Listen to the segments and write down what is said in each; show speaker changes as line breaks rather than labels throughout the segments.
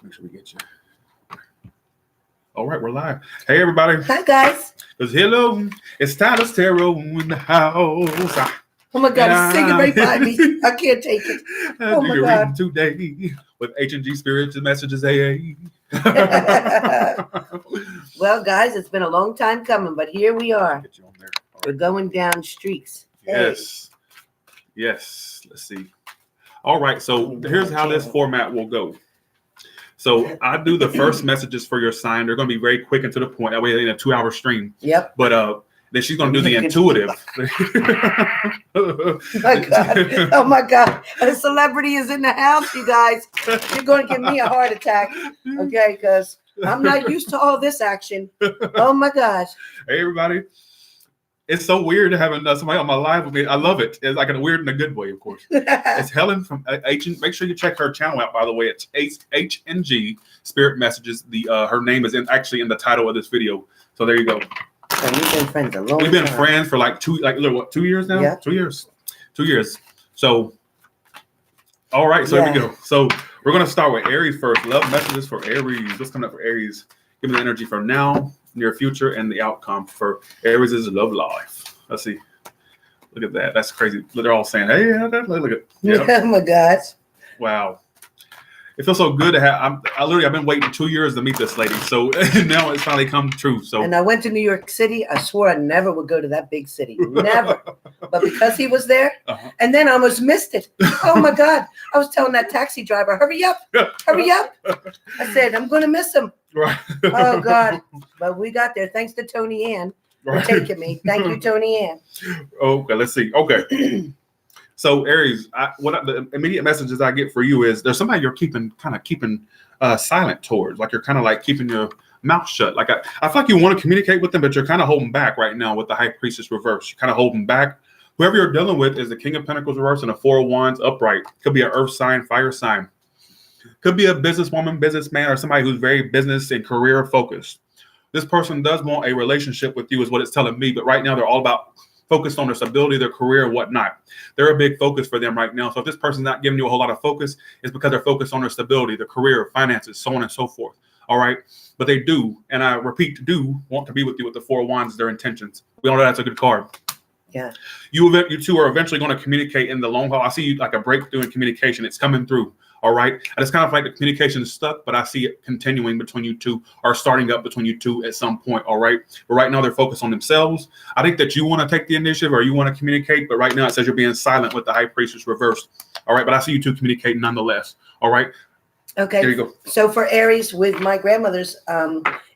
Make sure we get you. All right, we're live. Hey, everybody.
Hi, guys.
Hello. It's Tyler's Tarot in the house.
Oh, my God. It's singing right by me. I can't take it. Oh, my God.
Today with H&G Spirits and Messages AA.
Well, guys, it's been a long time coming, but here we are.
Get you on there. All
We're
right.
going down streaks.
Yes. Hey. Yes. Let's see. All right. So here's how this format will go. So I do the first messages for your sign. They're going to be very quick and to the point. That way, in a 2-hour stream.
Yep.
But then she's going to do the intuitive.
My God. Oh, my God. A celebrity is in the house, you guys. You're going to give me a heart attack. Okay, because I'm not used to all this action. Oh, my gosh.
Hey, everybody. It's so weird having somebody on my live with me. I love it. It's like a weird in a good way, of course. It's Helen from H. Make sure you check her channel out, by the way. It's H&G Spirit Messages. Her name is actually in the title of this video. So there you go.
So we've been friends a long time.
We've been friends for like 2 years now?
Yeah.
2 years. 2 years. So, all right. So Here we go. So we're going to start with Aries first. Love messages for Aries. What's coming up for Aries? Give me the energy for now, near future, and the outcome for Aries' love life. Let's see. Look at that. That's crazy. They're all saying, hey, look at
Yeah. Oh, my gosh.
Wow. It feels so good to have. I've been waiting 2 years to meet this lady. So now it's finally come true. So
And I went to New York City. I swore I never would go to that big city. Never. But because he was there, and then I almost missed it. Oh, my God. I was telling that taxi driver, hurry up. Hurry up. I said, I'm going to miss him.
Right.
Oh, God. But we got there. Thanks to Tony Ann for taking me. Thank you, Tony Ann.
Okay, let's see. Okay. So Aries, the immediate messages I get for you is there's somebody you're keeping silent towards, like you're kind of like keeping your mouth shut. Like I feel like you want to communicate with them, but you're kind of holding back right now with the High Priestess reverse. You're kind of holding back. Whoever you're dealing with is the King of Pentacles reverse and a Four of Wands upright. Could be an earth sign, fire sign. Could be a businesswoman, businessman, or somebody who's very business and career focused. This person does want a relationship with you is what it's telling me, but right now they're all about focused on their stability, their career, and whatnot. They're a big focus for them right now. So if this person's not giving you a whole lot of focus, it's because they're focused on their stability, their career, finances, so on and so forth. All right. But they do, and I repeat, do want to be with you with the Four of Wands, their intentions. We all know that's a good card.
Yeah.
You two are eventually going to communicate in the long haul. I see you like a breakthrough in communication. It's coming through. All right. And it's kind of like the communication is stuck, but I see it continuing between you two or starting up between you two at some point. All right. But right now they're focused on themselves. I think that you want to take the initiative or you want to communicate. But right now it says you're being silent with the High Priestess reversed. All right. But I see you two communicate nonetheless. All right.
Okay.
There you go.
So for Aries, with my grandmother's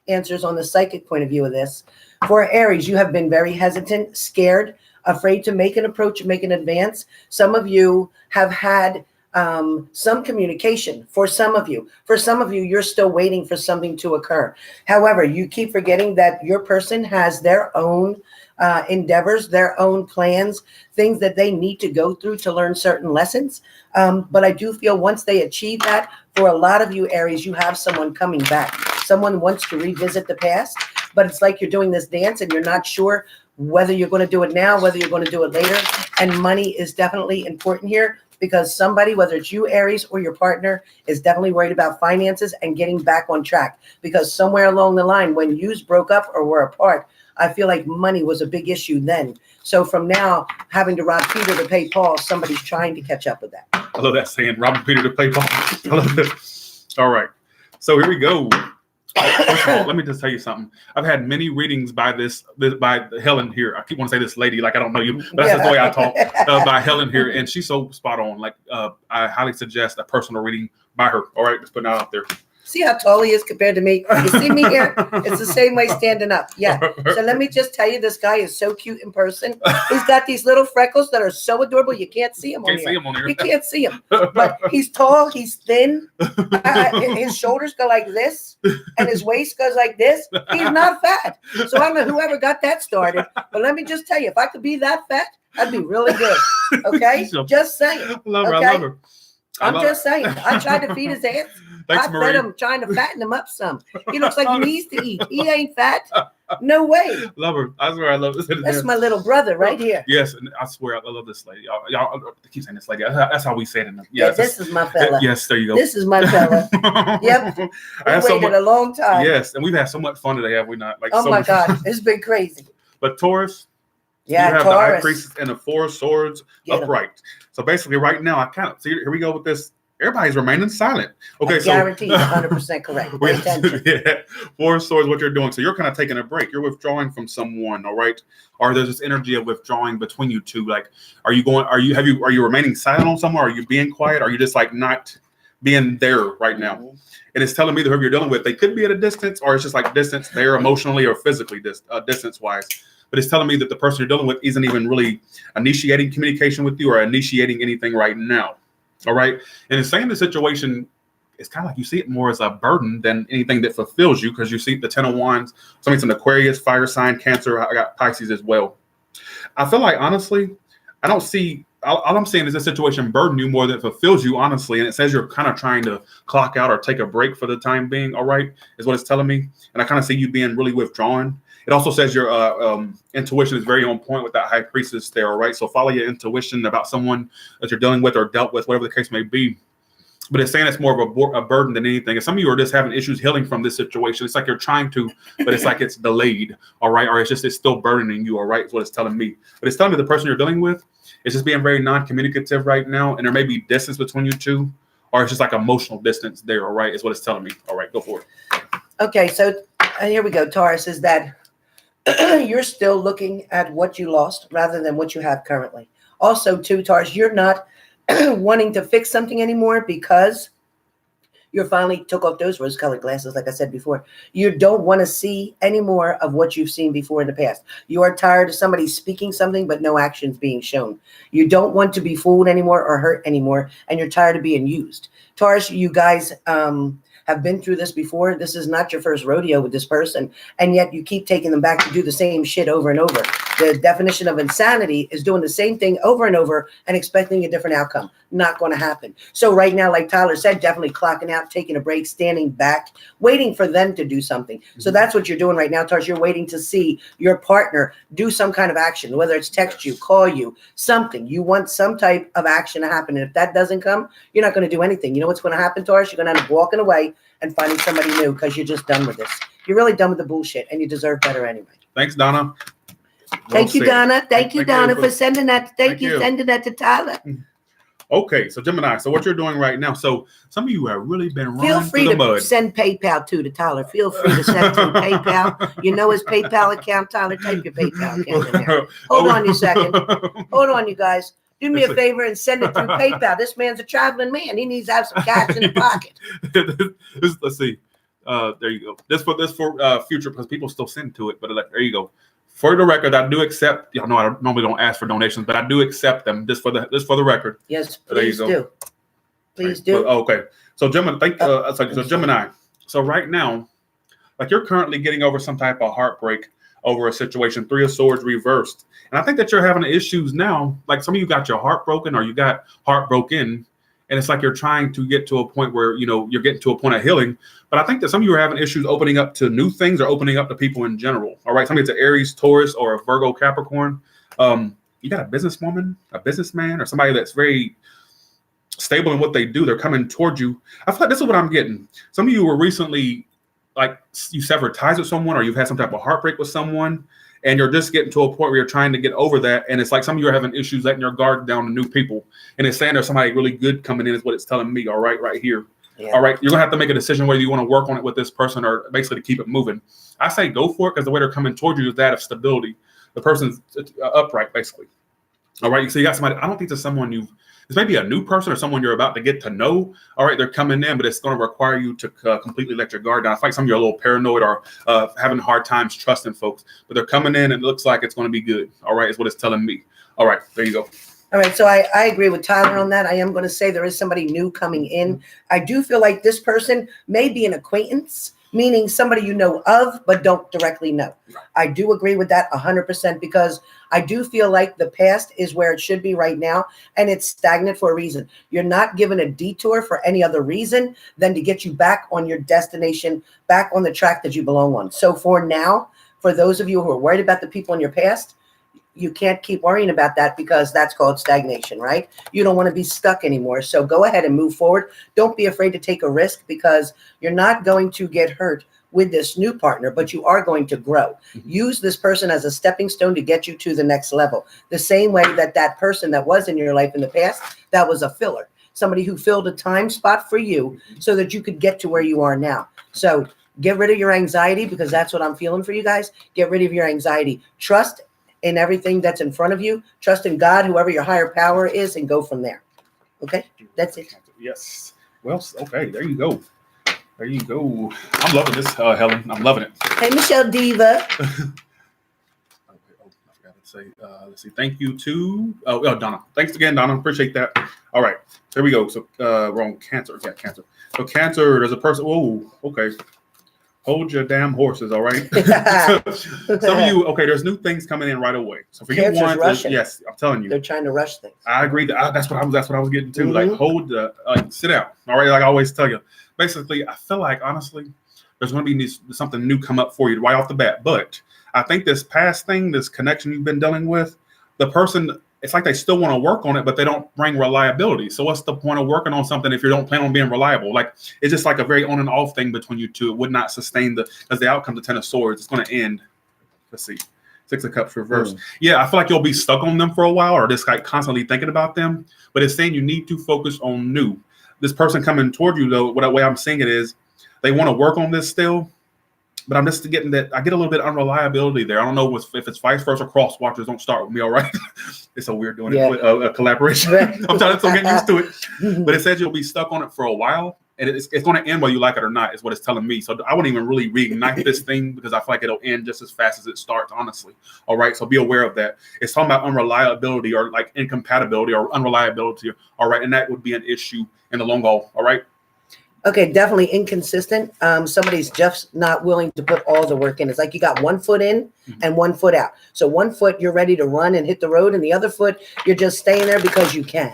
answers on the psychic point of view of this, for Aries, you have been very hesitant, scared, afraid to make an approach, make an advance. Some of you have had some communication. For some of you, you're still waiting for something to occur. However, you keep forgetting that your person has their own endeavors, their own plans, things that they need to go through to learn certain lessons. But I do feel once they achieve that, for a lot of you Aries, you have someone coming back. Someone wants to revisit the past, but it's like you're doing this dance and you're not sure whether you're going to do it now, whether you're going to do it later. And money is definitely important here because somebody, whether it's you, Aries, or your partner, is definitely worried about finances and getting back on track. Because somewhere along the line, when yous broke up or were apart, I feel like money was a big issue then. So from now, having to rob Peter to pay Paul, somebody's trying to catch up with that.
I love that saying, robbing Peter to pay Paul. I love that. All right. So here we go. First of all, let me just tell you something. I've had many readings by Helen here. I keep wanting to say this lady, like I don't know you, but that's just the way I talk. By Helen here, and she's so spot on. Like I highly suggest a personal reading by her. All right, just putting that out there.
See how tall he is compared to me? You see me here? It's the same way standing up. Yeah. So let me just tell you, this guy is so cute in person. He's got these little freckles that are so adorable. You can't see him on here. You can't see him. But he's tall. He's thin. His shoulders go like this, and his waist goes like this. He's not fat. So I don't know whoever got that started. But let me just tell you, if I could be that fat, I'd be really good. Okay? Just saying.
I love her.
Okay?
I love her.
I'm just saying. I tried to feed his ass.
Thanks,
I
Marie.
fed him, trying to fatten him up some. He looks like he needs to eat. He ain't fat. No way.
Love her. I swear I love this.
That's my little brother right here.
Yes, and I swear I love this lady. Y'all I keep saying this lady. That's how we say it.
Yes, this is my fella.
Yes, there you go.
This is my fella. Yep. We waited a long time.
Yes, and we've had so much fun today, have we not? Like,
oh
so
my
much
God, it's been crazy.
But Taurus,
yeah,
you have
Taurus.
the High Priestess and the Four of Swords upright. So basically, right now, I kind of see. Here we go with this. Everybody's remaining silent. Okay,
I guarantee you're 100% correct. Pay attention.
Yeah, Four of Swords, what you're doing. So you're kind of taking a break. You're withdrawing from someone, all right? Or there's this energy of withdrawing between you two. Like, are you remaining silent on someone? Are you being quiet? Are you just like not being there right now?
Mm-hmm.
And it's telling me that whoever you're dealing with, they could be at a distance, or it's just like distance there emotionally or physically, distance wise. But it's telling me that the person you're dealing with isn't even really initiating communication with you or initiating anything right now. All right. And it's saying the situation, it's kind of like you see it more as a burden than anything that fulfills you, because you see the Ten of Wands. Something's an Aquarius, fire sign, Cancer. I got Pisces as well. I feel like, honestly, I don't see, all I'm saying is this situation burden you more than it fulfills you, honestly. And it says you're kind of trying to clock out or take a break for the time being. All right, is what it's telling me. And I kind of see you being really withdrawn. It also says your intuition is very on point with that High Priestess there, all right? So follow your intuition about someone that you're dealing with or dealt with, whatever the case may be. But it's saying it's more of a burden than anything. And some of you are just having issues healing from this situation. It's like you're trying to, but it's like it's delayed, all right? Or it's still burdening you, all right, is what it's telling me. But it's telling me the person you're dealing with is just being very non-communicative right now, and there may be distance between you two, or it's just like emotional distance there, all right, is what it's telling me. All right, go for it.
Okay, so here we go, Taurus, is that you're still looking at what you lost rather than what you have currently. Also, too, Taurus, you're not wanting to fix something anymore because you finally took off those rose-colored glasses, like I said before. You don't want to see any more of what you've seen before in the past. You are tired of somebody speaking something, but no actions being shown. You don't want to be fooled anymore or hurt anymore, and you're tired of being used. Taurus, you guys have been through this before. This is not your first rodeo with this person, and yet you keep taking them back to do the same shit over and over. The definition of insanity is doing the same thing over and over and expecting a different outcome. Not going to happen. So right now, like Tyler said, definitely clocking out, taking a break, standing back, waiting for them to do something. So that's what you're doing right now, Taurus. You're waiting to see your partner do some kind of action, whether it's text you, call you, something. You want some type of action to happen. And if that doesn't come, you're not going to do anything. You know what's going to happen, Taurus? You're going to end up walking away and finding somebody new because you're just done with this. You're really done with the bullshit, and you deserve better anyway.
Thanks, Donna.
Thank you, Donna. Thank you, Donna, for sending that. Thank you, sending that to Tyler.
Okay, so Gemini, so what you're doing right now, so some of you have really been running through the mud.
Feel free to send PayPal to Tyler. Feel free to send to PayPal. You know his PayPal account, Tyler. Type your PayPal account in there. Hold on a second. Hold on, you guys. Do me a favor and send it through PayPal. This man's a traveling man. He needs to have some cash in the pocket.
Let's see. There you go. This for future, because people still send to it. But there you go. For the record, I do accept. Y'all know I normally don't ask for donations, but I do accept them. Just for the record.
Yes, please do. Please do.
Okay. So Gemini, so Gemini. So right now, like you're currently getting over some type of heartbreak over a situation. Three of Swords reversed, and I think that you're having issues now. Like some of you got your heart broken, or you got heartbroken. And it's like you're trying to get to a point where, you're getting to a point of healing. But I think that some of you are having issues opening up to new things or opening up to people in general. All right. Somebody's an Aries, Taurus, or a Virgo, Capricorn. You got a businesswoman, a businessman, or somebody that's very stable in what they do. They're coming towards you. I feel like this is what I'm getting. Some of you were recently, like, you severed ties with someone, or you've had some type of heartbreak with someone. And you're just getting to a point where you're trying to get over that. And it's like some of you are having issues letting your guard down to new people. And it's saying there's somebody really good coming in is what it's telling me. All right, right here. Yeah. All right. You're going to have to make a decision whether you want to work on it with this person or basically to keep it moving. I say go for it because the way they're coming toward you is that of stability. The person's upright, basically. All right. So you got somebody. I don't think there's someone this may be a new person or someone you're about to get to know. All right, they're coming in, but it's going to require you to completely let your guard down. I feel like some of you are a little paranoid or having hard times trusting folks, but they're coming in and it looks like it's going to be good. All right, is what it's telling me. All right, there you go.
All right, so I agree with Tyler on that. I am going to say there is somebody new coming in. I do feel like this person may be an acquaintance, meaning somebody you know of but don't directly know. I do agree with that 100% because I do feel like the past is where it should be right now, and it's stagnant for a reason. You're not given a detour for any other reason than to get you back on your destination, back on the track that you belong on. So for now, for those of you who are worried about the people in your past, you can't keep worrying about that because that's called stagnation, right? You don't want to be stuck anymore. So go ahead and move forward. Don't be afraid to take a risk because you're not going to get hurt with this new partner, but you are going to grow. Use this person as a stepping stone to get you to the next level. The same way that that person that was in your life in the past, that was a filler. Somebody who filled a time spot for you so that you could get to where you are now. So get rid of your anxiety because that's what I'm feeling for you guys. Get rid of your anxiety. Trust in everything that's in front of you. Trust in God, whoever your higher power is, and go from there. Okay? That's it.
Yes. Well, okay. There you go. There you go. I'm loving this, Helen. I'm loving it.
Hey, Michelle Diva.
Okay. Oh, I forgot to say. Let's see. Thank you to Donna. Thanks again, Donna. Appreciate that. All right. Here we go. So we're on Cancer. Yeah, Cancer. So Cancer, there's a person. Whoa. Okay. Hold your damn horses, all right? Some of you, okay, there's new things coming in right away. So for
Cancer's
you, one,
rushing.
yes, I'm telling you.
They're trying to rush things.
I agree. That's what I was getting to. Like, hold the, sit down, all right? Like I always tell you. Basically, I feel like, honestly, there's going to be something new come up for you right off the bat. But I think this past thing, this connection you've been dealing with, the person, it's like they still want to work on it, but they don't bring reliability. So what's the point of working on something if you don't plan on being reliable? Like, it's just like a very on and off thing between you two. It would not sustain because the outcome, the Ten of Swords, it's going to end. Let's see. Six of Cups reversed. Yeah, I feel like you'll be stuck on them for a while or just like constantly thinking about them. But it's saying you need to focus on new. This person coming toward you, though, what way I'm seeing it is they want to work on this still. But I'm just getting that I get a little bit of unreliability there. I don't know if it's vice versa. Cross watchers don't start with me, all right? It's so weird doing it with a collaboration. I'm trying to get used to it. But it says you'll be stuck on it for a while, and it's going to end whether you like it or not, is what it's telling me. So I wouldn't even really reignite this thing because I feel like it'll end just as fast as it starts, honestly. All right, so be aware of that. It's talking about unreliability or like incompatibility or unreliability, all right? And that would be an issue in the long haul, all right?
Okay, definitely inconsistent. Somebody's just not willing to put all the work in. It's like you got 1 foot in and 1 foot out. So 1 foot, you're ready to run and hit the road, and the other foot, you're just staying there because you can.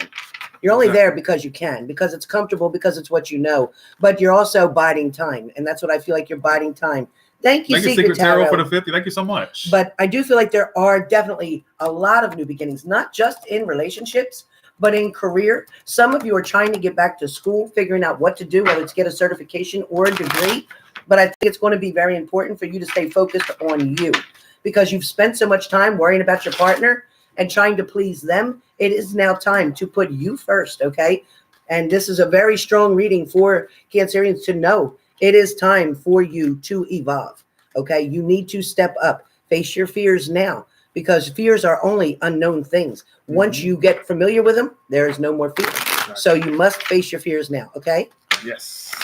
You're only there because you can, because it's comfortable, because it's what you know. But you're also biding time, and that's what I feel like you're biding time. Thank you, Secret Tarot,
for the 50. Thank you so much.
But I do feel like there are definitely a lot of new beginnings, not just in relationships, but in career. Some of you are trying to get back to school, figuring out what to do, whether it's get a certification or a degree. But I think it's going to be very important for you to stay focused on you because you've spent so much time worrying about your partner and trying to please them. It is now time to put you first, okay? And this is a very strong reading for Cancerians to know it is time for you to evolve, okay? You need to step up, face your fears now, because fears are only unknown things. Once you get familiar with them, there is no more fear. Right. So you must face your fears now, okay?
Yes.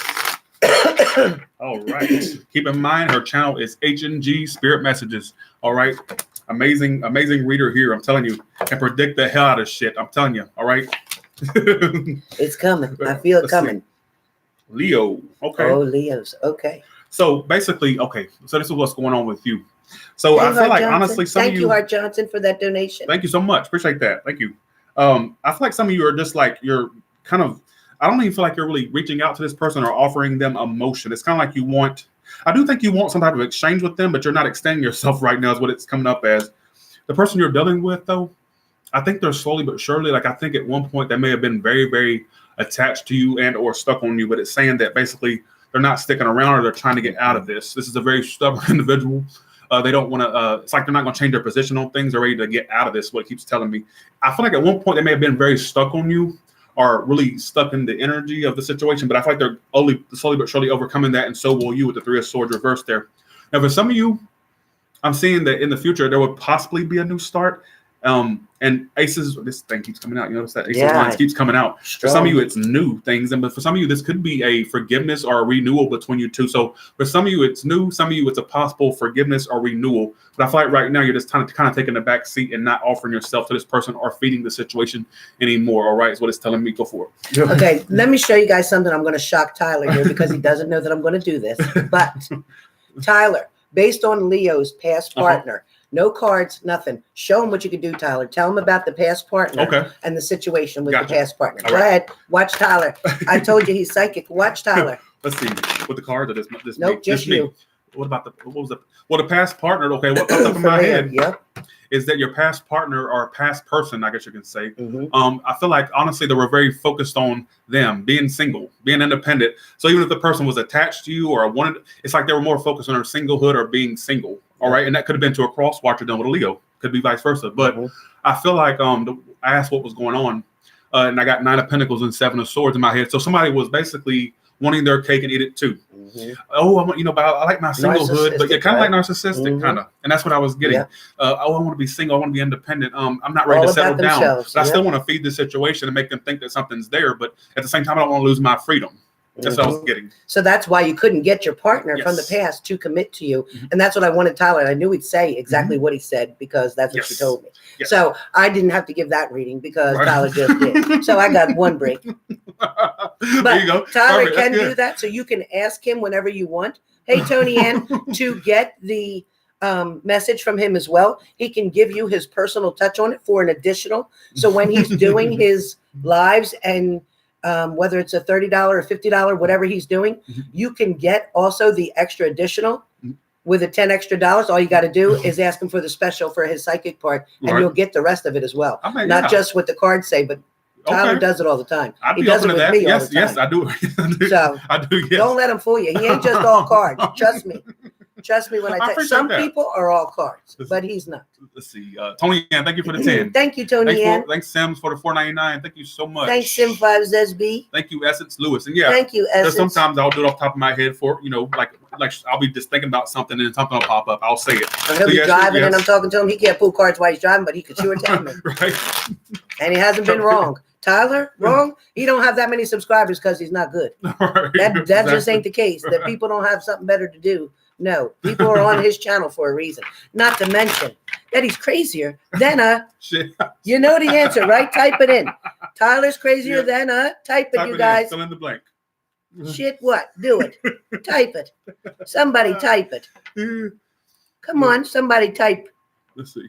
All right. Keep in mind, her channel is H&G Spirit Messages. All right. Amazing reader here. I'm telling you. Can predict the hell out of shit. I'm telling you. All right.
It's coming. I feel it coming.
See. Leo. Okay.
Oh, Leos. Okay.
So basically, okay. So this is what's going on with you. So I feel like, honestly,
thank you, Hart Johnson, for that donation.
Thank you so much. Appreciate that. Thank you. I feel like some of you are just like, you're kind of, I don't even feel like you're really reaching out to this person or offering them emotion. It's kind of like I do think you want some type of exchange with them, but you're not extending yourself right now is what it's coming up as. The person you're dealing with, though, I think they're slowly but surely, like I think at one point they may have been very, very attached to you and or stuck on you, but it's saying that basically they're not sticking around or they're trying to get out of this. This is a very stubborn individual. They don't want to, it's like they're not going to change their position on things. They're ready to get out of this, what it keeps telling me. I feel like at one point they may have been very stuck on you or really stuck in the energy of the situation, but I feel like they're only slowly but surely overcoming that, and so will you with the Three of Swords reversed there. Now, for some of you, I'm seeing that in the future there would possibly be a new start. And aces, this thing keeps coming out. You notice that ace
Yeah.
of wands keeps coming out. For
Strong.
some of you, it's new things, and but for some of you, this could be a forgiveness or a renewal between you two. So for some of you, it's new. Some of you, it's a possible forgiveness or renewal. But I feel like right now you're just kind of taking the back seat and not offering yourself to this person or feeding the situation anymore. All right, is what it's telling me. Go for it.
Okay, let me show you guys something. I'm going to shock Tyler here because he doesn't know that I'm going to do this. But Tyler, based on Leo's past partner, no cards, nothing. Show him what you can do, Tyler. Tell him about the past partner and the situation with the past partner. Go ahead. Watch Tyler. I told you he's psychic. Watch Tyler.
Let's see. With the cards or this
nope, just you.
Me. What was the past partner? Okay, what comes up in my head is that your past partner or past person, I guess you can say. I feel like honestly they were very focused on them being single, being independent. So even if the person was attached to you or wanted, it's like they were more focused on their singlehood or being single. All right, and that could have been to a cross watcher done with a Leo. Could be vice versa. But I feel like I asked what was going on, and I got 9 of Pentacles and 7 of Swords in my head. So somebody was basically wanting their cake and eat it too. Oh, I want, but I like my singlehood, but kind of like narcissistic, kind of, and that's what I was getting. I want to be single. I want to be independent. I'm not ready to settle down, but I still want to feed the situation and make them think that something's there. But at the same time, I don't want to lose my freedom. That's what I was getting.
So that's why you couldn't get your partner from the past to commit to you. And that's what I wanted Tyler. And I knew he'd say exactly what he said because that's what she told me. So I didn't have to give that reading because Tyler just did. So I got 1 break. But there you go. Tyler can do that. So you can ask him whenever you want. Hey, Tony Ann, to get the message from him as well. He can give you his personal touch on it for an additional. So when he's doing his lives and whether it's a $30 or $50, whatever he's doing, you can get also the extra additional with the 10 extra dollars. All you got to do is ask him for the special for his psychic part, and you'll get the rest of it as well. Not just what the cards say, but Tyler does it all the time. He does it with me all the time.
Yes, I do.
So
I do. Yes.
Don't let him fool you. He ain't just all cards. Trust me. Trust me when I tell you. Some people are all cards, but he's not.
Let's see. Tony Ann, thank you for the 10.
Thank you, Tony Ann.
Thanks, Sims, for the $4.99. Thank you so much.
Thanks, Sim5s SB.
Thank you, Essence Lewis. And
thank you, Essence.
Sometimes I'll do it off the top of my head for, like I'll be just thinking about something and something will pop up. I'll say it.
So he'll be driving and I'm talking to him. He can't pull cards while he's driving, but he can sure tell me.
Right.
And he hasn't been wrong. Tyler, wrong? He don't have that many subscribers because he's not good.
Right.
That just ain't the case. That people don't have something better to do. No, people are on his channel for a reason. Not to mention that he's crazier than a. You know the answer, right? Type it in. Tyler's crazier than a. Type it, you guys.
Fill in the blank.
Shit, what? Do it. Type it. Somebody type it. Come on, somebody type.
Let's see.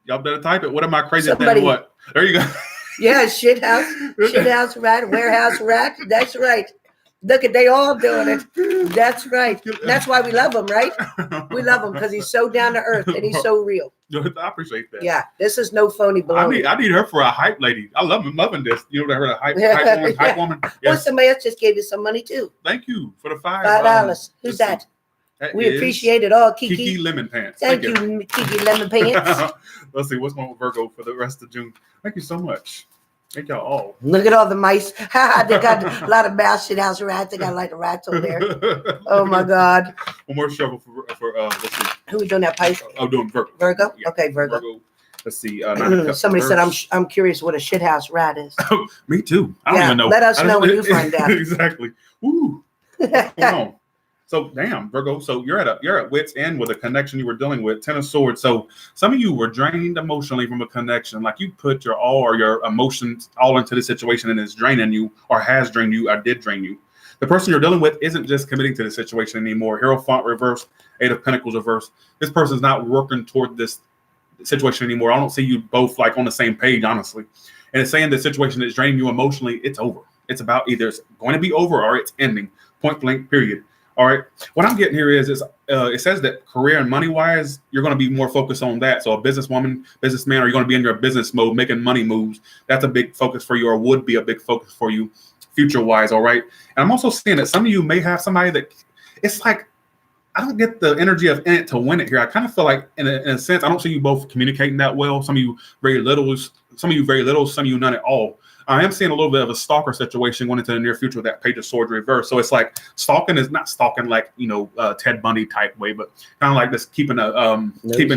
Y'all better type it. What am I crazy than what? There you go.
Yeah, shit house rat, warehouse rat. That's right. Look at, they all doing it. That's right. That's why we love him, right? We love him because he's so down to earth and he's so real.
I appreciate that.
Yeah, this is no phony baloney.
I need her for a hype lady. I loving this. You know, a hype woman. Yes.
Well, somebody else just gave you some money too.
Thank you for the
$5. Who's that? We appreciate it all, Kiki.
Kiki Lemon Pants.
Thank you, Kiki Lemon Pants.
Let's see what's going with Virgo for the rest of June. Thank you so much. Thank y'all all.
Look at all the mice. They got a lot of mouse shit house rats. They got like the rats over there. Oh my God.
One more shovel for let's see.
Who we doing that, Pisces?
Oh, doing Virgo.
Virgo?
Yeah.
Okay, Virgo.
Let's see.
Somebody said I'm curious what a shit house rat is.
Me too. I don't even know.
Let us know when you find out.
Exactly. Woo. What's going on? So damn, Virgo. So you're at wit's end with a connection you were dealing with. 10 of Swords. So some of you were drained emotionally from a connection. Like you put your all or your emotions all into the situation and it's draining you, or has drained you, or did drain you. The person you're dealing with isn't just committing to the situation anymore. Hierophant reversed, 8 of Pentacles reversed. This person's not working toward this situation anymore. I don't see you both like on the same page, honestly. And it's saying the situation that's draining you emotionally, it's over. It's about either it's going to be over or it's ending. Point blank, period. All right. What I'm getting here is it says that career and money wise, you're going to be more focused on that. So a businesswoman, businessman, are you going to be in your business mode, making money moves? That's a big focus for you, or would be a big focus for you future wise. All right. And I'm also seeing that some of you may have somebody that it's like, I don't get the energy of in it to win it here. I kind of feel like in a sense, I don't see you both communicating that well. Some of you very little, some of you none at all. I am seeing a little bit of a stalker situation going into the near future with that Page of Swords reverse. So it's like stalking is not stalking like, Ted Bundy type way, but kind of like this keeping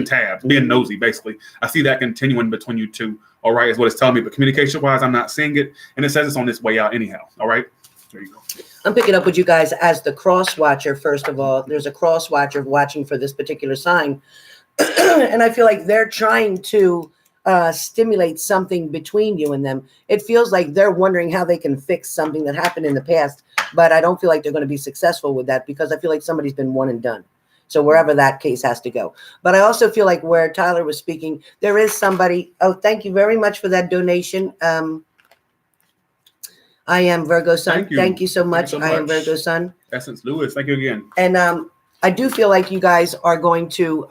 tabs, being nosy, basically. I see that continuing between you two. All right, is what it's telling me. But communication wise, I'm not seeing it. And it says it's on its way out anyhow. All right. There you go.
I'm picking up with you guys as the cross watcher. First of all, there's a cross watcher watching for this particular sign. And I feel like they're trying to stimulate something between you and them. It feels like they're wondering how they can fix something that happened in the past, but I don't feel like they're going to be successful with that because I feel like somebody's been one and done. So wherever that case has to go. But I also feel like where Tyler was speaking, there is somebody. Oh, thank you very much for that donation. I am Virgo Sun. Thank you so much. I am Virgo Sun.
Essence Lewis, thank you again.
And I do feel like you guys are going to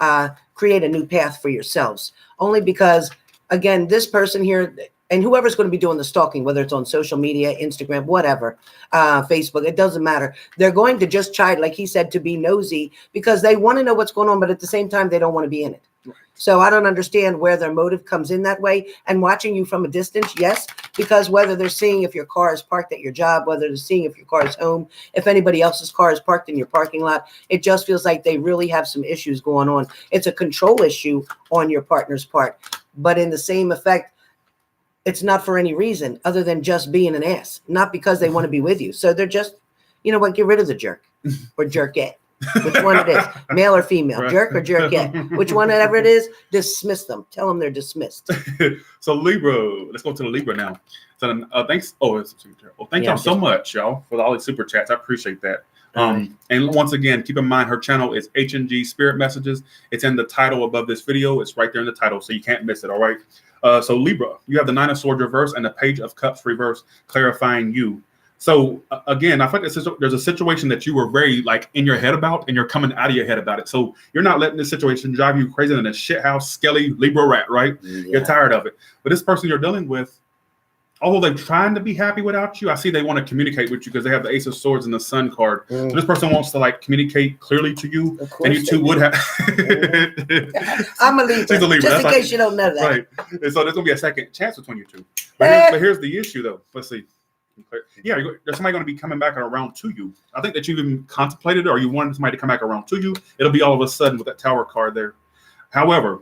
create a new path for yourselves. Only because, again, this person here, and whoever's going to be doing the stalking, whether it's on social media, Instagram, whatever, Facebook, it doesn't matter. They're going to just try, like he said, to be nosy because they want to know what's going on, but at the same time, they don't want to be in it. Right. So I don't understand where their motive comes in that way. And watching you from a distance, yes, because whether they're seeing if your car is parked at your job, whether they're seeing if your car is home, if anybody else's car is parked in your parking lot, it just feels like they really have some issues going on. It's a control issue on your partner's part. But in the same effect, it's not for any reason other than just being an ass, not because they want to be with you. So they're just, you know what, get rid of the jerk or jerkette. Which one it is, male or female, right. Jerk or jerkette, which one ever it is, dismiss them. Tell them they're dismissed.
So Libra, let's go to the Libra now. So thanks. Thank y'all so much, y'all, for all these super chats. I appreciate that. And once again, keep in mind her channel is H&G Spirit Messages. It's in the title above this video. It's right there in the title, so you can't miss it. All right. So Libra, you have the Nine of Swords reverse and the Page of Cups reverse, clarifying you. So again, I think there's a situation that you were very like in your head about, and you're coming out of your head about it. So you're not letting this situation drive you crazy than a shithouse, skelly Libra rat, right? Yeah. You're tired of it. But this person you're dealing with, although they're trying to be happy without you, I see they want to communicate with you because they have the Ace of Swords and the Sun card. So this person wants to like communicate clearly to you, and you two would have.
I'm a Libra. She's a Libra. Just in case you don't know that.
Right. And so there's gonna be a second chance between you two. But here's the issue, though. Let's see. Yeah, there's somebody going to be coming back around to you. I think that you've even contemplated it, or you wanted somebody to come back around to you. It'll be all of a sudden with that Tower card there. However,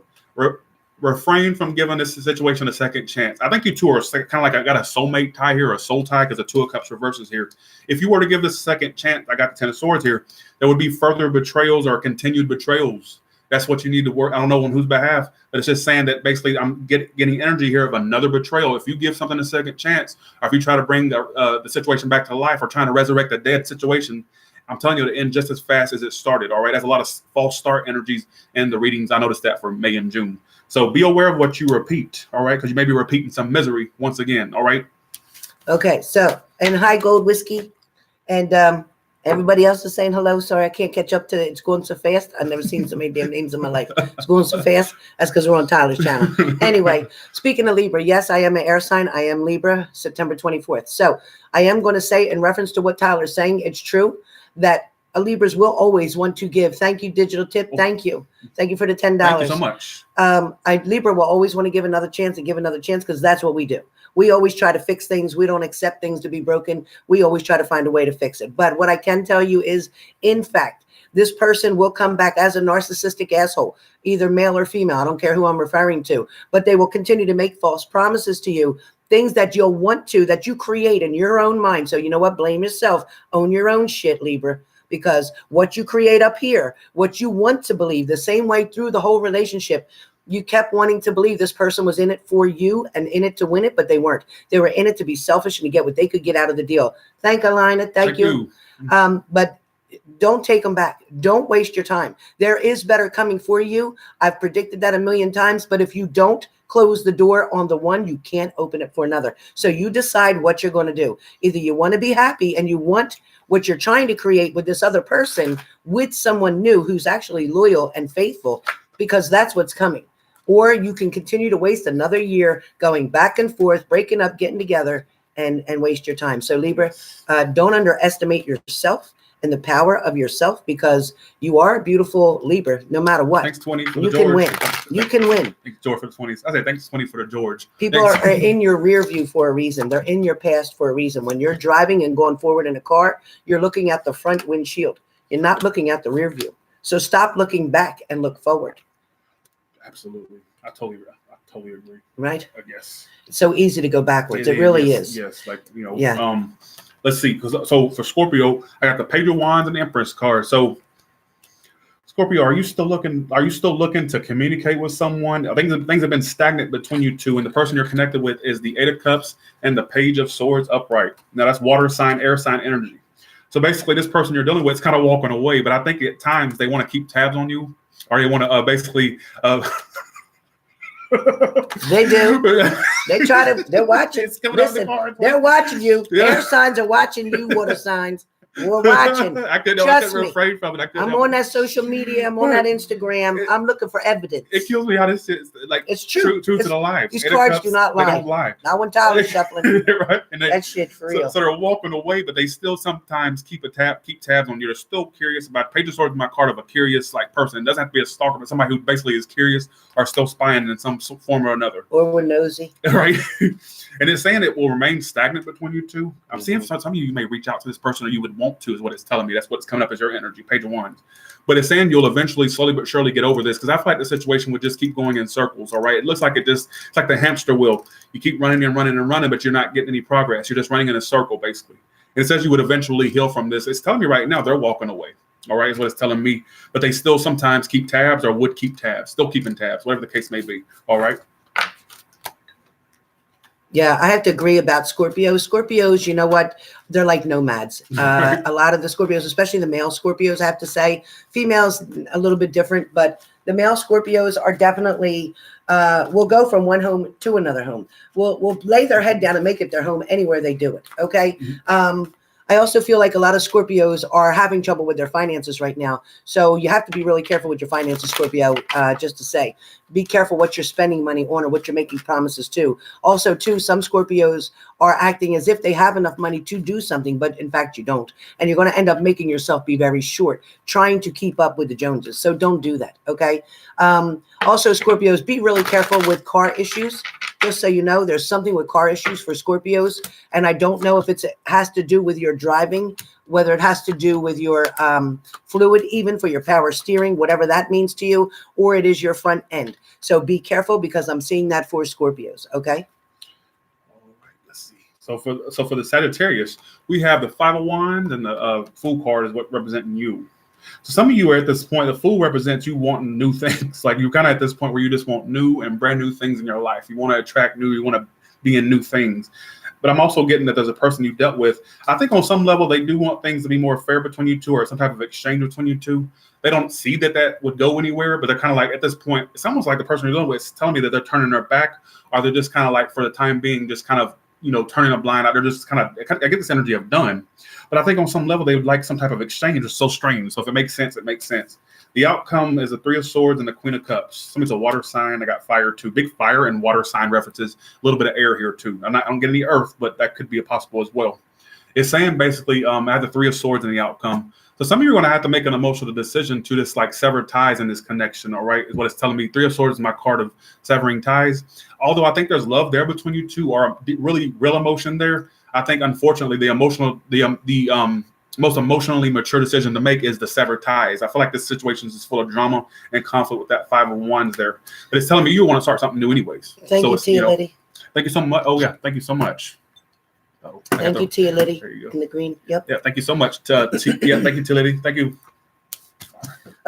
refrain from giving this situation a second chance. I think you two are kind of like I got a soulmate tie here, or a soul tie, because the Two of Cups reverses here. If you were to give this a second chance, I got the Ten of Swords here, there would be further betrayals or continued betrayals. That's what you need to work. I don't know on whose behalf, but it's just saying that basically I'm getting energy here of another betrayal. If you give something a second chance, or if you try to bring the situation back to life, or trying to resurrect a dead situation, I'm telling you to end just as fast as it started. All right. There's a lot of false start energies in the readings. I noticed that for May and June. So be aware of what you repeat. All right. Because you may be repeating some misery once again. All right.
Okay. So, and hi, Gold Whiskey. And, everybody else is saying hello. Sorry, I can't catch up to it. It's going so fast. I've never seen so many damn names in my life. It's going so fast. That's because we're on Tyler's channel. Anyway, speaking of Libra, yes, I am an air sign. I am Libra, September 24th. So I am going to say, in reference to what Tyler's saying, it's true that Libras will always want to give. Thank you, Digital Tip. Thank you. Thank you for the $10.
Thank you so much.
Libra will always want to give another chance and give another chance because that's what we do. We always try to fix things. We don't accept things to be broken. We always try to find a way to fix it. But what I can tell you is, in fact, this person will come back as a narcissistic asshole, either male or female. I don't care who I'm referring to, but they will continue to make false promises to you, things that you'll want to, that you create in your own mind. So you know what? Blame yourself. Own your own shit, Libra. Because what you create up here, what you want to believe, the same way through the whole relationship, you kept wanting to believe this person was in it for you and in it to win it, but they weren't. They were in it to be selfish and to get what they could get out of the deal. Thank Alina. Thank you. But don't take them back. Don't waste your time. There is better coming for you. I've predicted that a million times, but if you don't close the door on the one, you can't open it for another. So you decide what you're going to do. Either you want to be happy and you want what you're trying to create with this other person, with someone new who's actually loyal and faithful, because that's what's coming. Or you can continue to waste another year going back and forth, breaking up, getting together, and waste your time. So Libra, don't underestimate yourself in the power of yourself, because you are a beautiful Libra, no matter what.
Thanks 20 for
You
the
can
George.
win. You can win.
Thanks George for the 20s. I said thanks 20 for the George.
People are in your rear view for a reason. They're in your past for a reason. When you're driving and going forward in a car, you're looking at the front windshield. You're not looking at the rear view. So stop looking back and look forward.
Absolutely. I totally agree.
Right?
I guess.
It's so easy to go backwards. It really
yes,
is.
Yes, like, you know,
Yeah.
Let's see. So for Scorpio, I got the Page of Wands and the Empress card. So Scorpio, are you still looking to communicate with someone? Things have been stagnant between you two, and the person you're connected with is the Eight of Cups and the Page of Swords upright. Now that's water sign, air sign energy. So basically, this person you're dealing with is kind of walking away, but I think at times they want to keep tabs on you, or they want to basically.
They do. They try to. They're watching. Listen, they're watching you.
Yeah.
Air signs are watching you. Water signs. We're watching.
I couldn't refrain from it.
I'm on that social media. I'm on that Instagram. I'm looking for evidence.
It kills me how this is like.
It's true.
True to the life.
These cards do not lie.
They don't lie.
Not when Tyler's shuffling.
Right? And
That shit for real.
So they're walking away, but they still sometimes keep tabs on you. They're still curious about. Page of Swords is my card of a curious like person. It doesn't have to be a stalker, but somebody who basically is curious or still spying in some form or another.
Or we're nosy.
Right. And it's saying it will remain stagnant between you two. I'm seeing some of you may reach out to this person, or you would want to, is what it's telling me. That's what's coming up as your energy, Page of Wands. But it's saying you'll eventually, slowly but surely, get over this, because I feel like the situation would just keep going in circles. All right. It looks like it's like the hamster wheel. You keep running and running and running, but you're not getting any progress. You're just running in a circle, basically. And it says you would eventually heal from this. It's telling me right now they're walking away. All right, is what it's telling me. But they still sometimes keep tabs, or would keep tabs, still keeping tabs, whatever the case may be. All right.
Yeah, I have to agree about Scorpios. Scorpios, you know what? They're like nomads. A lot of the Scorpios, especially the male Scorpios, I have to say. Females, a little bit different, but the male Scorpios are definitely, will go from one home to another home. Will lay their head down and make it their home anywhere they do it, okay? Mm-hmm. I also feel like a lot of Scorpios are having trouble with their finances right now. So you have to be really careful with your finances, Scorpio, just to say. Be careful what you're spending money on or what you're making promises to. Also, too, some Scorpios are acting as if they have enough money to do something, but in fact, you don't. And you're going to end up making yourself be very short, trying to keep up with the Joneses. So don't do that, okay? Also, Scorpios, be really careful with car issues. Just so you know, there's something with car issues for Scorpios, and I don't know if it has to do with your driving, whether it has to do with your fluid, even for your power steering, whatever that means to you, or it is your front end. So be careful, because I'm seeing that for Scorpios, okay?
All right, let's see. So for the Sagittarius, we have the Five of Wands, and the Fool card is what representing you. So some of you are at this point, the Fool represents you wanting new things. Like you're kind of at this point where you just want new and brand new things in your life. You want to attract new, you want to be in new things. But I'm also getting that there's a person you dealt with. I think on some level, they do want things to be more fair between you two, or some type of exchange between you two. They don't see that would go anywhere, but they're kind of like, at this point, it's almost like the person you're dealing with is telling me that they're turning their back, or they're just kind of like, for the time being, just kind of, turning a blind eye. They're just kind of, I get this energy of done. But I think on some level, they would like some type of exchange. It's so strange. So if it makes sense, it makes sense. The outcome is the Three of Swords and the Queen of Cups. Somebody's a water sign. I got fire too. Big fire and water sign references. A little bit of air here too. I don't get any earth, but that could be possible as well. It's saying basically, I have the Three of Swords in the outcome. So some of you are going to have to make an emotional decision to just like sever ties in this connection. All right, is what it's telling me. Three of Swords is my card of severing ties. Although I think there's love there between you two, or really real emotion there. I think, unfortunately, the most emotionally mature decision to make is the sever ties. I feel like this situation is full of drama and conflict with that Five of Wands there. But it's telling me you want to start something new anyways.
Thank you, Tia Liddy.
Thank you so much. Oh, yeah. Thank you so much.
Thank you, Tia Liddy.
There you go.
In the green. Yep.
Yeah, thank you so much. Yeah, thank you, Tia Liddy. Thank you.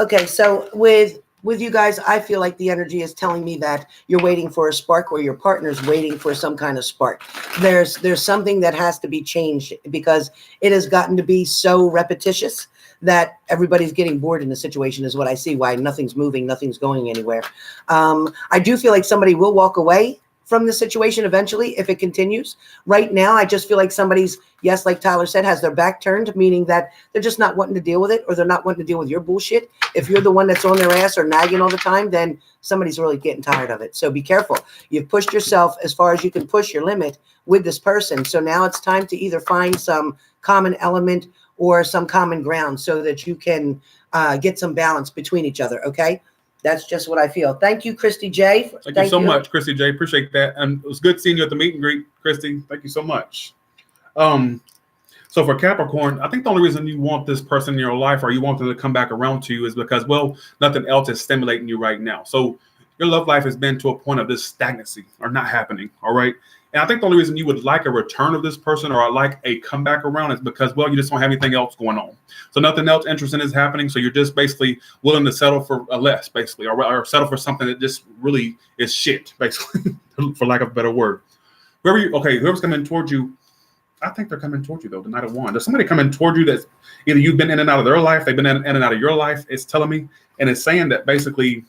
Okay, so with you guys, I feel like the energy is telling me that you're waiting for a spark, or your partner's waiting for some kind of spark. There's something that has to be changed, because it has gotten to be so repetitious that everybody's getting bored in the situation, is what I see, why nothing's moving, nothing's going anywhere. I do feel like somebody will walk away from the situation eventually if it continues. Right now, I just feel like somebody's, yes, like Tyler said, has their back turned, meaning that they're just not wanting to deal with it, or they're not wanting to deal with your bullshit. If you're the one that's on their ass or nagging all the time, then somebody's really getting tired of it. So be careful. You've pushed yourself as far as you can push your limit with this person. So now it's time to either find some common element or some common ground so that you can get some balance between each other. Okay. That's just what I feel. Thank you, Christy J.
Thank you so much, Christy J. Appreciate that. And it was good seeing you at the meet and greet, Christy. Thank you so much. So for Capricorn, I think the only reason you want this person in your life or you want them to come back around to you is because, well, nothing else is stimulating you right now. So your love life has been to a point of this stagnancy or not happening. All right. And I think the only reason you would like a return of this person or like a comeback around is because, well, you just don't have anything else going on. So nothing else interesting is happening. So you're just basically willing to settle for a less, basically, or settle for something that just really is shit, basically, for lack of a better word. Whoever's coming towards you, I think they're coming towards you, though, the Knight of Wands. There's somebody coming towards you that's either you've been in and out of their life, they've been in and out of your life, it's telling me, and it's saying that basically,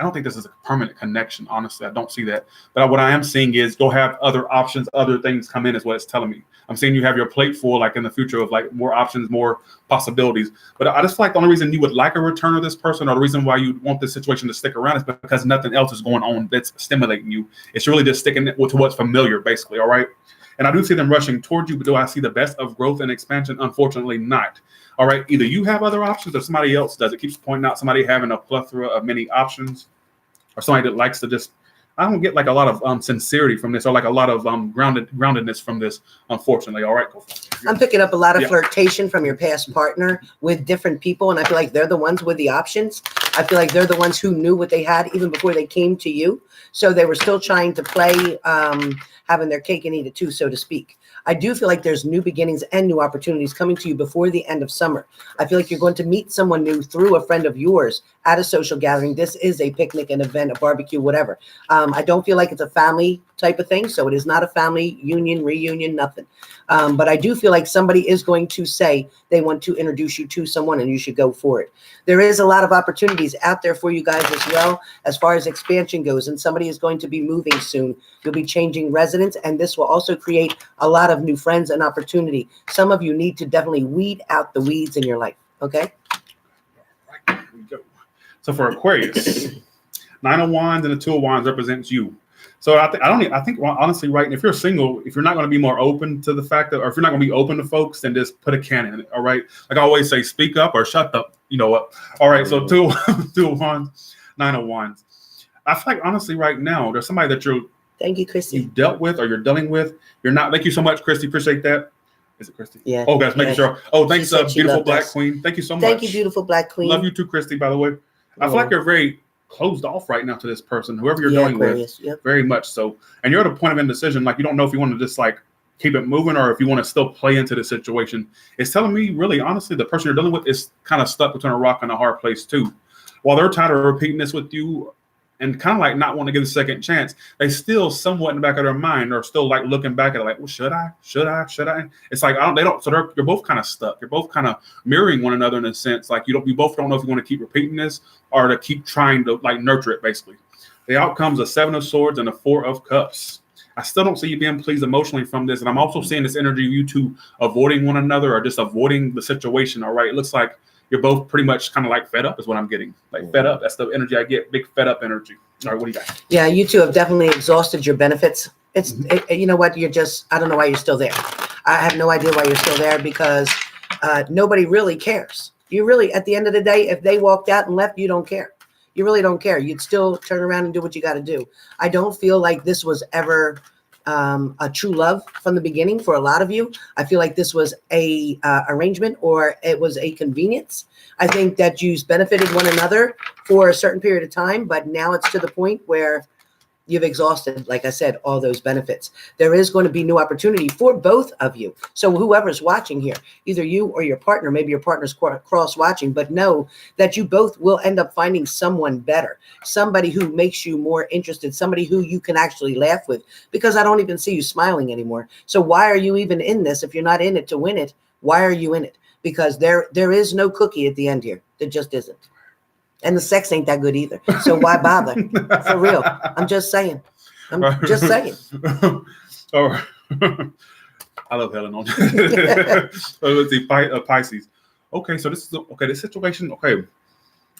I don't think this is a permanent connection, honestly. I don't see that. But what I am seeing is go have other options, other things come in is what it's telling me. I'm seeing you have your plate full, like in the future of like more options, more possibilities. But I just feel like the only reason you would like a return of this person or the reason why you want this situation to stick around is because nothing else is going on that's stimulating you. It's really just sticking to what's familiar, basically, all right? And I do see them rushing towards you, but do I see the best of growth and expansion? Unfortunately, not. All right, either you have other options or somebody else does. It keeps pointing out somebody having a plethora of many options or somebody that likes to just, I don't get like a lot of sincerity from this or like a lot of groundedness from this, unfortunately. All right, go for it.
I'm picking up a lot of flirtation from your past partner with different people, and I feel like they're the ones with the options. I feel like they're the ones who knew what they had even before they came to you. So they were still trying to play, having their cake and eat it too, so to speak. I do feel like there's new beginnings and new opportunities coming to you before the end of summer. I feel like you're going to meet someone new through a friend of yours at a social gathering. This is a picnic, an event, a barbecue, whatever. I don't feel like it's a family type of thing. So it is not a family union, reunion, nothing. But I do feel like somebody is going to say they want to introduce you to someone and you should go for it. There is a lot of opportunities out there for you guys as well, as far as expansion goes. And somebody is going to be moving soon. You'll be changing residence, and this will also create a lot of new friends and opportunity. Some of you need to definitely weed out the weeds in your life. Okay.
Right, here we go. So for Aquarius, 9 of Wands and the 2 of Wands represents you. So I think honestly, right, if you're single, if you're not going to be more open to the fact that, or if you're not going to be open to folks, then just put a can in it. All right. Like I always say, speak up or shut up. You know what? All right. So 2 of Wands, 9 of Wands. I feel like honestly, right now, there's somebody that
thank you, Christy.
You've dealt with or you're dealing with. You're not. Thank you so much, Christy. Appreciate that. Is it Christy?
Yeah.
Oh, guys, making sure. Oh, thanks, beautiful Black Queen. Thank you so much.
Thank you, beautiful Black Queen.
Love you too, Christy, by the way. I feel like you're very closed off right now to this person, whoever you're dealing with.
Yep.
Very much so. And you're at a point of indecision. Like you don't know if you want to just like keep it moving or if you want to still play into the situation. It's telling me really, honestly, the person you're dealing with is kind of stuck between a rock and a hard place too. While they're tired of repeating this with you and kind of like not wanting to give a second chance, they still somewhat in the back of their mind are still like looking back at it like, well, should I? It's like, so you're both kind of stuck. You're both kind of mirroring one another in a sense. Like you both don't know if you want to keep repeating this or to keep trying to like nurture it basically. The outcome's a 7 of Swords and a 4 of Cups. I still don't see you being pleased emotionally from this. And I'm also seeing this energy of you two avoiding one another or just avoiding the situation. All right. It looks like you're both pretty much kind of like fed up is what I'm getting. Like fed up. That's the energy I get. Big fed up energy. All right. What do you got?
Yeah. You two have definitely exhausted your benefits. You know what? I don't know why you're still there. I have no idea why you're still there because nobody really cares. You really, at the end of the day, if they walked out and left, you don't care. You really don't care. You'd still turn around and do what you got to do. I don't feel like this was ever a true love from the beginning for a lot of you. I feel like this was a arrangement or it was a convenience. I think that you benefited one another for a certain period of time, but now it's to the point where you've exhausted, like I said, all those benefits. There is going to be new opportunity for both of you. So whoever's watching here, either you or your partner, maybe your partner's cross watching, but know that you both will end up finding someone better, somebody who makes you more interested, somebody who you can actually laugh with, because I don't even see you smiling anymore. So why are you even in this? If you're not in it to win it, why are you in it? Because there is no cookie at the end here. There just isn't. And the sex ain't that good either. So why bother? For real. I'm just saying. Just saying.
All right. I love Helen on let's see, Pisces. Okay, so this situation. Okay,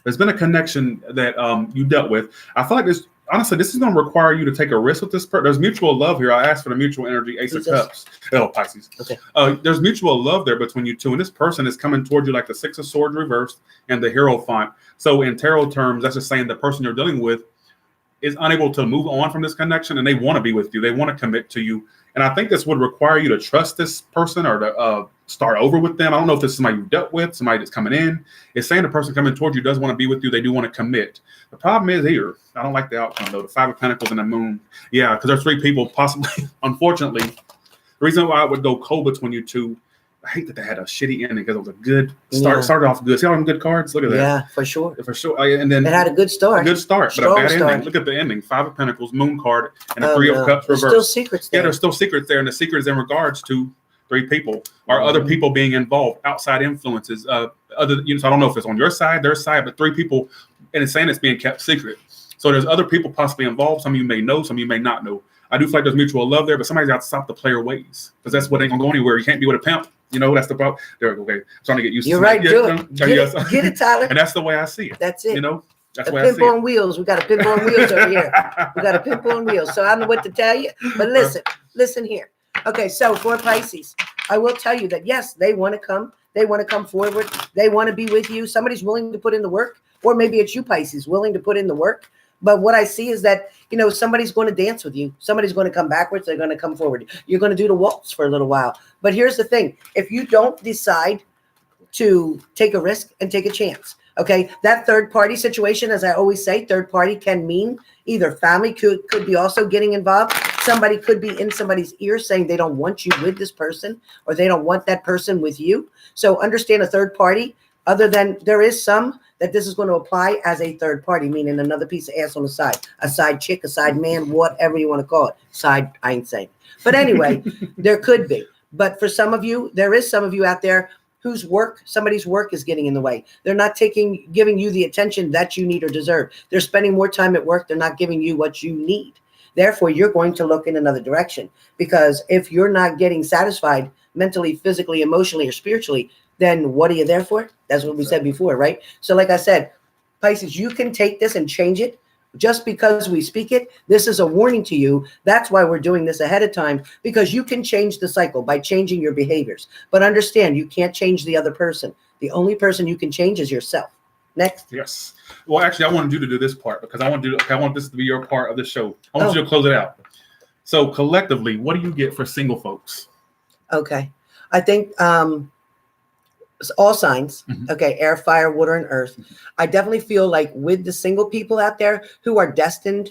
there's been a connection that you dealt with. I feel like this. honestly, this is going to require you to take a risk with this person. There's mutual love here. I asked for the mutual energy, Ace of Cups. Oh, Pisces.
Okay.
There's mutual love there between you two, and this person is coming towards you like the Six of Swords reversed and the Hero font. So in tarot terms, that's just saying the person you're dealing with is unable to move on from this connection, and they want to be with you. They want to commit to you. And I think this would require you to trust this person or to start over with them. I don't know if this is somebody you've dealt with, somebody that's coming in. It's saying the person coming towards you does want to be with you. They do want to commit. The problem is here, I don't like the outcome, though. The Five of Pentacles and the Moon. Yeah, because there's three people possibly, unfortunately. The reason why I would go cold between you two, I hate that they had a shitty ending because it was a good start.
Yeah.
Started off good. See all them good cards? Look at that.
Yeah, for sure.
For sure. And then
it had a good start.
A good start, but
Strong
a bad
start.
ending. Look at the ending. Five of Pentacles, Moon card, and a Three of Cups
There's
reversed.
still secrets there.
Yeah, there's still secrets there, and the secret is in regards to three people or other people being involved, outside influences. So I don't know if it's on your side, their side, but three people, and it's saying it's being kept secret. So there's other people possibly involved. Some of you may know, some of you may not know. I do feel like there's mutual love there, but somebody's got to stop the player ways because that's what ain't gonna go anywhere. You can't be with a pimp. That's the problem. There, okay. I'm trying to get used
You're
to
right. Do
it.
Get it, Tyler.
And that's the way I see it.
That's it.
That's
a
the way I see
pimp on
it.
wheels. We got a pimp on wheels over here. We got a pimp on wheels. So I don't know what to tell you, but listen here. Okay, so for Pisces, I will tell you that yes, they want to come. They want to come forward. They want to be with you. Somebody's willing to put in the work, or maybe it's you, Pisces, willing to put in the work. But what I see is that, somebody's going to dance with you. Somebody's going to come backwards. They're going to come forward. You're going to do the waltz for a little while. But here's the thing. If you don't decide to take a risk and take a chance, okay, that third party situation, as I always say, third party can mean either family could be also getting involved. Somebody could be in somebody's ear saying they don't want you with this person or they don't want that person with you. So understand a third party, other than there is some that this is going to apply as a third party, meaning another piece of ass on the side, a side chick, a side man, whatever you want to call it. Side, I ain't saying. But anyway, there could be. But for some of you, there is some of you out there whose somebody's work is getting in the way. They're not giving you the attention that you need or deserve. They're spending more time at work. They're not giving you what you need. Therefore, you're going to look in another direction, because if you're not getting satisfied mentally, physically, emotionally, or spiritually, then what are you there for? That's what we said before, right? So like I said, Pisces, you can take this and change it. Just because we speak it, this is a warning to you. That's why we're doing this ahead of time, because you can change the cycle by changing your behaviors. But understand, you can't change the other person. The only person you can change is yourself. Next.
Yes. Well, actually, I wanted you to do this part because I want this to be your part of the show. I want you to close it out. So collectively, what do you get for single folks?
Okay. I think all signs, okay, air, fire, water, and earth. I definitely feel like with the single people out there who are destined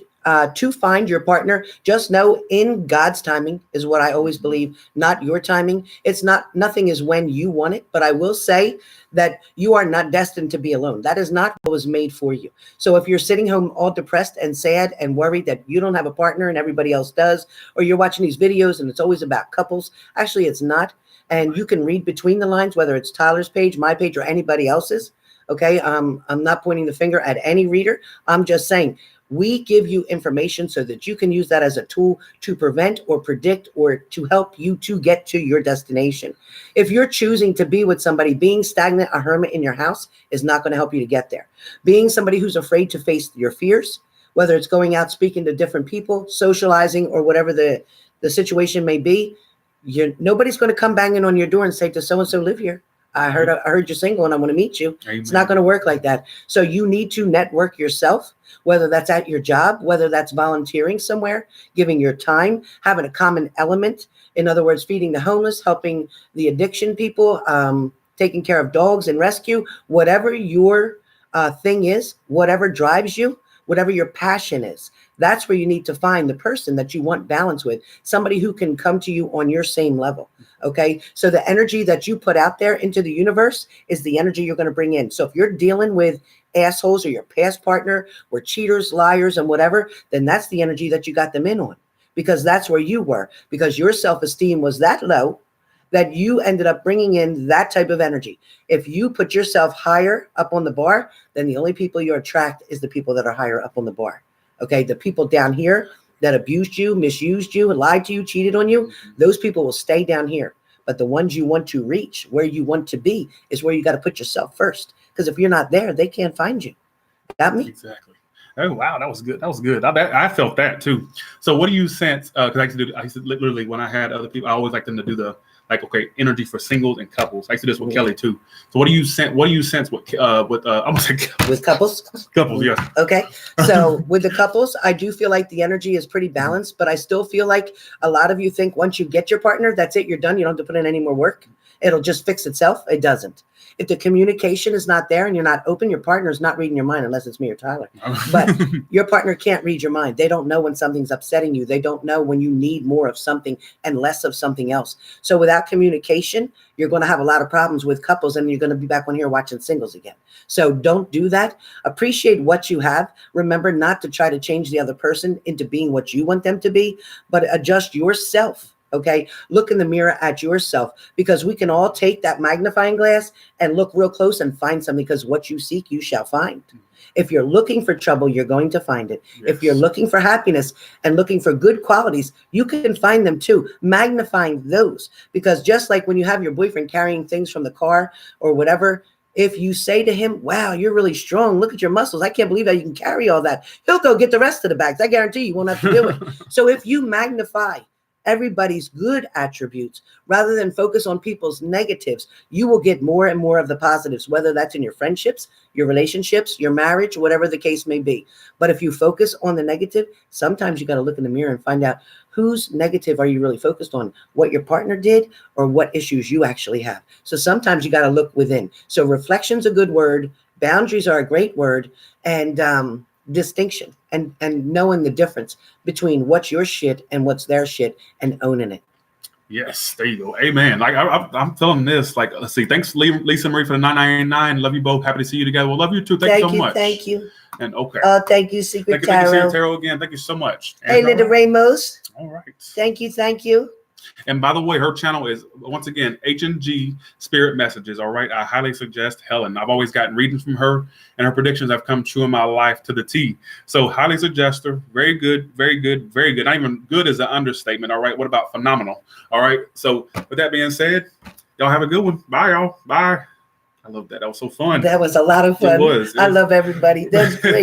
to find your partner, just know in God's timing is what I always believe, not your timing. Nothing is when you want it, but I will say that you are not destined to be alone. That is not what was made for you. So if you're sitting home all depressed and sad and worried that you don't have a partner and everybody else does, or you're watching these videos and it's always about couples, actually it's not. And you can read between the lines, whether it's Tyler's page, my page, or anybody else's. Okay, I'm not pointing the finger at any reader. I'm just saying we give you information so that you can use that as a tool to prevent or predict or to help you to get to your destination. If you're choosing to be with somebody, being stagnant, a hermit in your house is not going to help you to get there. Being somebody who's afraid to face your fears, whether it's going out, speaking to different people, socializing, or whatever the situation may be, nobody's going to come banging on your door and say, does so-and-so live here? I heard you're single and I want to meet you. Amen. It's not going to work like that. So you need to network yourself, whether that's at your job, whether that's volunteering somewhere, giving your time, having a common element. In other words, feeding the homeless, helping the addiction people, taking care of dogs and rescue, whatever your thing is, whatever drives you, whatever your passion is. That's where you need to find the person that you want balance with, somebody who can come to you on your same level. Okay. So the energy that you put out there into the universe is the energy you're going to bring in. So if you're dealing with assholes or your past partner or cheaters, liars, and whatever, then that's the energy that you got them in on, because that's where you were, because your self-esteem was that low that you ended up bringing in that type of energy. If you put yourself higher up on the bar, then the only people you attract is the people that are higher up on the bar. Okay, the people down here that abused you, misused you, lied to you, cheated on you, those people will stay down here. But the ones you want to reach, where you want to be, is where you got to put yourself first. Because if you're not there, they can't find you. Got me?
Exactly. Oh wow, that was good. That was good. I felt that too. So what do you sense? Because I used to literally when I had other people, I always like them to do the like energy for singles and couples. I used to do this with Kelly too. So what do you sense? What do you sense with almost like
with couples?
Couples, yes.
Okay. So with the couples, I do feel like the energy is pretty balanced, but I still feel like a lot of you think once you get your partner, that's it, you're done. You don't have to put in any more work. It'll just fix itself. It doesn't. If the communication is not there and you're not open, your partner is not reading your mind unless it's me or Tyler. But your partner can't read your mind. They don't know when something's upsetting you. They don't know when you need more of something and less of something else. So without communication, you're going to have a lot of problems with couples, and you're going to be back on here watching singles again. So don't do that. Appreciate what you have. Remember not to try to change the other person into being what you want them to be, but adjust yourself. Okay. Look in the mirror at yourself, because we can all take that magnifying glass and look real close and find something, because what you seek, you shall find. If you're looking for trouble, you're going to find it. Yes. If you're looking for happiness and looking for good qualities, you can find them too, magnifying those. Because just like when you have your boyfriend carrying things from the car or whatever, if you say to him, wow, you're really strong. Look at your muscles. I can't believe that you can carry all that. He'll go get the rest of the bags. I guarantee you won't have to do it. So if you magnify everybody's good attributes rather than focus on people's negatives, you will get more and more of the positives, whether that's in your friendships, your relationships, your marriage, whatever the case may be. But if you focus on the negative, sometimes you got to look in the mirror and find out whose negative are you really focused on, what your partner did or what issues you actually have. So sometimes you got to look within. So reflection's a good word. Boundaries are a great word. And distinction and knowing the difference between what's your shit and what's their shit and owning it.
Yes, there you go. Amen. Like I'm feeling this. Like, let's see. Thanks, Lisa Marie, for the 999. Love you both. Happy to see you together. Well, love you too. Thank you so much.
Thank you.
And okay.
Thank you, Secret
Tarot.
Thank you,
Secret Tarot again. Thank you so much.
Hey, Linda Ramos.
All right.
Thank you. Thank you.
And by the way, her channel is, once again, H&G Spirit Messages. All right. I highly suggest Helen. I've always gotten readings from her, and her predictions have come true in my life to the T. So highly suggest her. Very good. Very good. Very good. Not even good is an understatement. All right. What about phenomenal? All right. So with that being said, y'all have a good one. Bye, y'all. Bye. I love that. That was so fun.
That was a lot of fun.
It was.
I love everybody. That's great.